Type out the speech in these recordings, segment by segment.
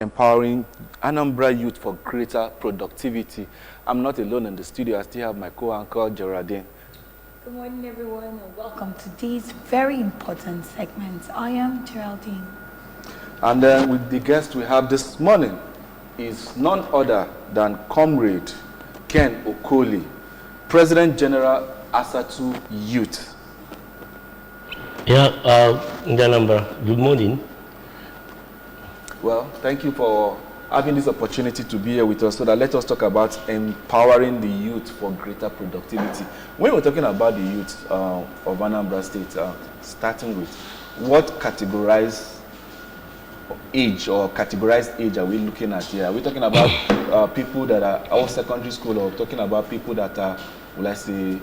empowering Anambra youth for greater productivity. I'm not alone in the studio. I still have my co-anchor, Geraldine. Good morning, everyone, and welcome to this very important segment. I am Geraldine. And then with the guest we have this morning is none other than Comrade Ken Okoli, President General Asatu Youth. Yeah, Anambra, good morning. Well, thank you for having this opportunity to be here with us so that let us talk about empowering the youth for greater productivity. When we're talking about the youth of Anambra State, starting with what categorized age are we looking at here? Are we talking about people that are all secondary school, or talking about people that are, will I say,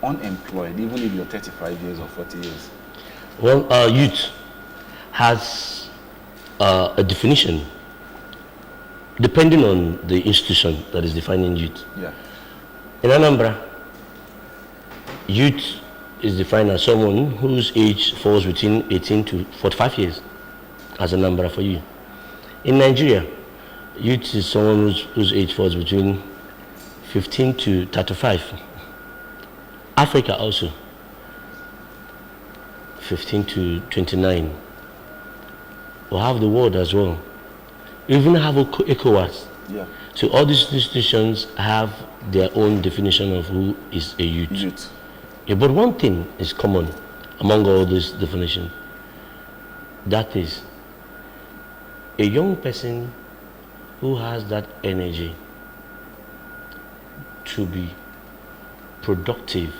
unemployed, even if you're 35 years or 40 years? Well, youth has a definition depending on the institution that is defining youth. Yeah. In Anambra, youth is defined as someone whose age falls between 18 to 45 years as a number for you. In Nigeria, youth is someone whose age falls between 15 to 35. Africa also, 15 to 29. We have the world as well. We even have ECOWAS. Yeah. So all these institutions have their own definition of who is a youth. Yeah, but one thing is common among all these definitions. That is a young person who has that energy to be productive.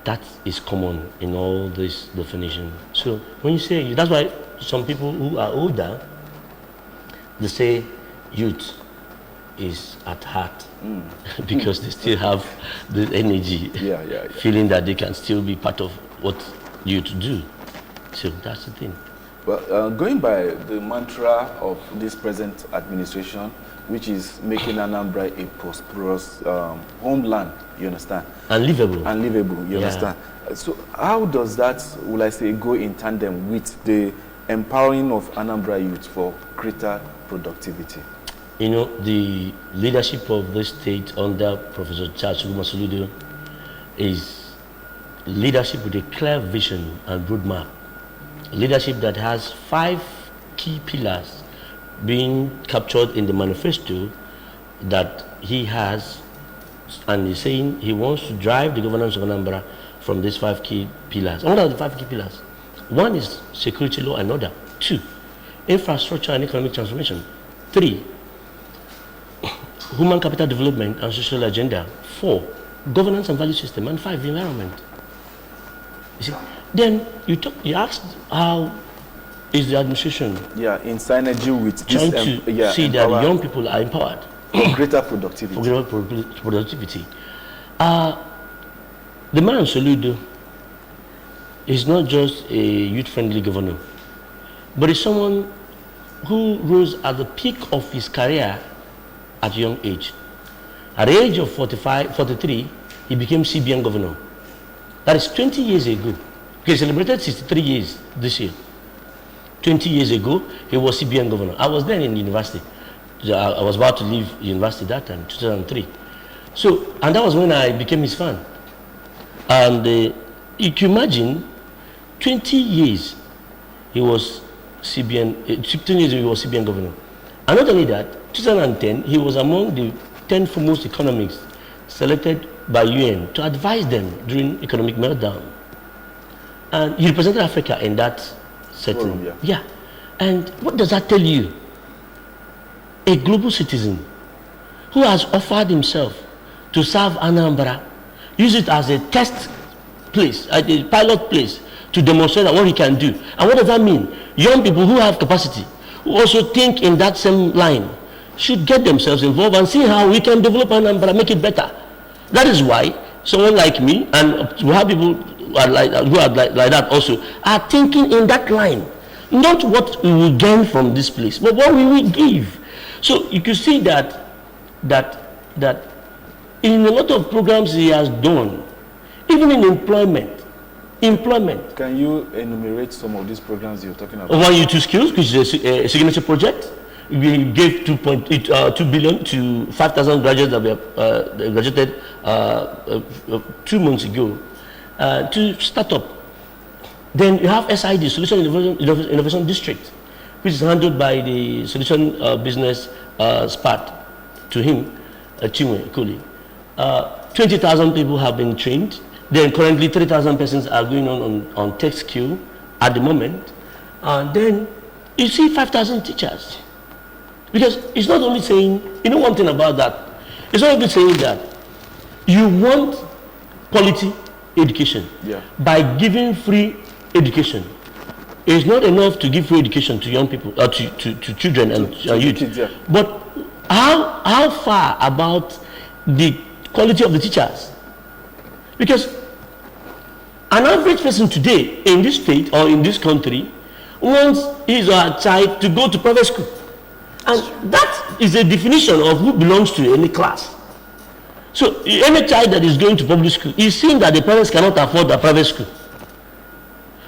That is common in all this definition. So when you say, that's why some people who are older, they say youth is at heart because they still have the energy, feeling that they can still be part of what youth do. So that's the thing. Well, going by the mantra of this present administration, which is making Anambra a prosperous homeland, you understand? And livable, you understand? So how does that, will I say, go in tandem with the empowering of Anambra youth for greater productivity? You know, the leadership of the state under Professor Charles Masuludo is leadership with a clear vision and roadmap. Leadership that has 5 key pillars being captured in the manifesto that he has, and he's saying he wants to drive the governance of Anambra from these 5 key pillars. What are the 5 key pillars? 1 is security, law and order. 2, infrastructure and economic transformation. 3, human capital development and social agenda. 4, governance and value system. And 5, the environment. You see? Then you asked how is the administration in synergy with trying to see that young people are empowered for greater productivity. The man Soludo is not just a youth-friendly governor, but is someone who rose at the peak of his career at a young age. At the age of 43, he became CBN governor. That is 20 years ago. He celebrated 63 years this year. 20 years ago, he was CBN governor. I was then in university. I was about to leave university that time, 2003. So, and that was when I became his fan. And you can imagine, 20 years he was CBN, 15 years he was CBN governor. And not only that, 2010, he was among the 10 foremost economists selected by UN to advise them during economic meltdown. And he represented Africa in that setting. Yeah. And what does that tell you? A global citizen who has offered himself to serve Anambra, use it as a test place, a pilot place, to demonstrate what he can do. And what does that mean? Young people who have capacity, who also think in that same line, should get themselves involved and see how we can develop Anambra, make it better. That is why someone like me, and we have people who are like that also, are thinking in that line. Not what we will gain from this place, but what we will give. So you can see that in a lot of programs he has done, even in employment, employment. Can you enumerate some of these programs you're talking about? One U2 Skills, which is a signature project. We gave 2 billion to 5,000 graduates that were graduated 2 months ago to start up. Then you have SID, Solution Innovation District, which is handled by the Solution Business SPAT, to him, Chinwe Kuli. 20,000 people have been trained. Then currently 3,000 persons are going on tech skill at the moment. And then you see 5,000 teachers. Because it's not only saying, you know one thing about that, it's not only saying that you want quality education by giving free education. It's not enough to give free education to young people, to children and youth. Kids, but how far about the quality of the teachers? Because an average person today in this state or in this country wants his or her child to go to private school. And that is a definition of who belongs to any class. So any child that is going to public school is seeing that the parents cannot afford a private school.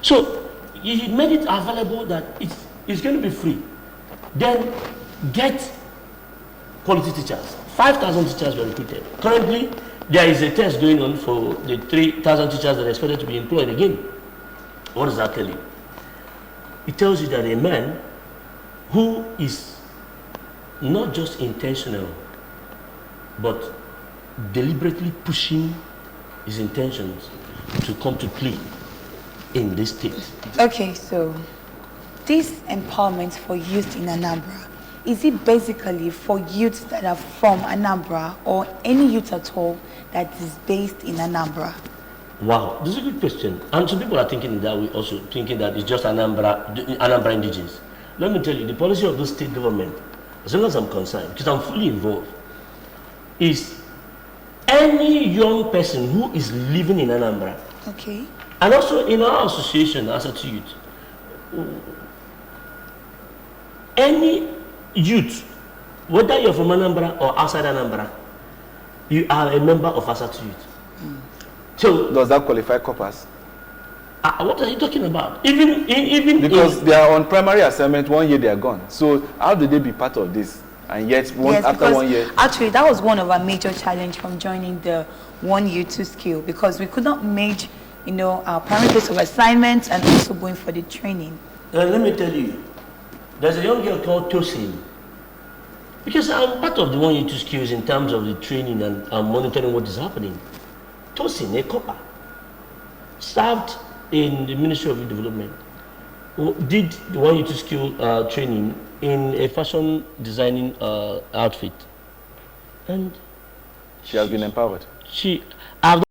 So he made it available that it's going to be free. Then get quality teachers. 5,000 teachers were recruited. Currently, there is a test going on for the 3,000 teachers that are expected to be employed again. What does that tell you? It tells you that a man who is not just intentional, but deliberately pushing his intentions to come to play in this state. Okay, so this empowerment for youth in Anambra, is it basically for youths that are from Anambra or any youth at all that is based in Anambra? Wow, this is a good question. And some people are thinking that way also, thinking that it's just Anambra indigenous. Let me tell you, the policy of the state government, as long as I'm concerned, because I'm fully involved, is any young person who is living in Anambra, okay, and also in our association, Asset Youth, any youth, whether you're from Anambra or outside Anambra, you are a member of Asset Youth. So does that qualify corpers? What are you talking about? Even because they are on primary assignment, 1 year they are gone. So how do they be part of this? And yet after 1 year, actually that was one of our major challenge from joining the 1U2 skill, because we could not merge, our primary place of assignments and also going for the training. Let me tell you, there's a young girl called Tosin. Because I'm part of the 1U2 skills in terms of the training and monitoring what is happening. Tosin, a copper, served in the Ministry of Youth Development, did the 1U2 skill training in a fashion designing outfit. And she has been empowered. I've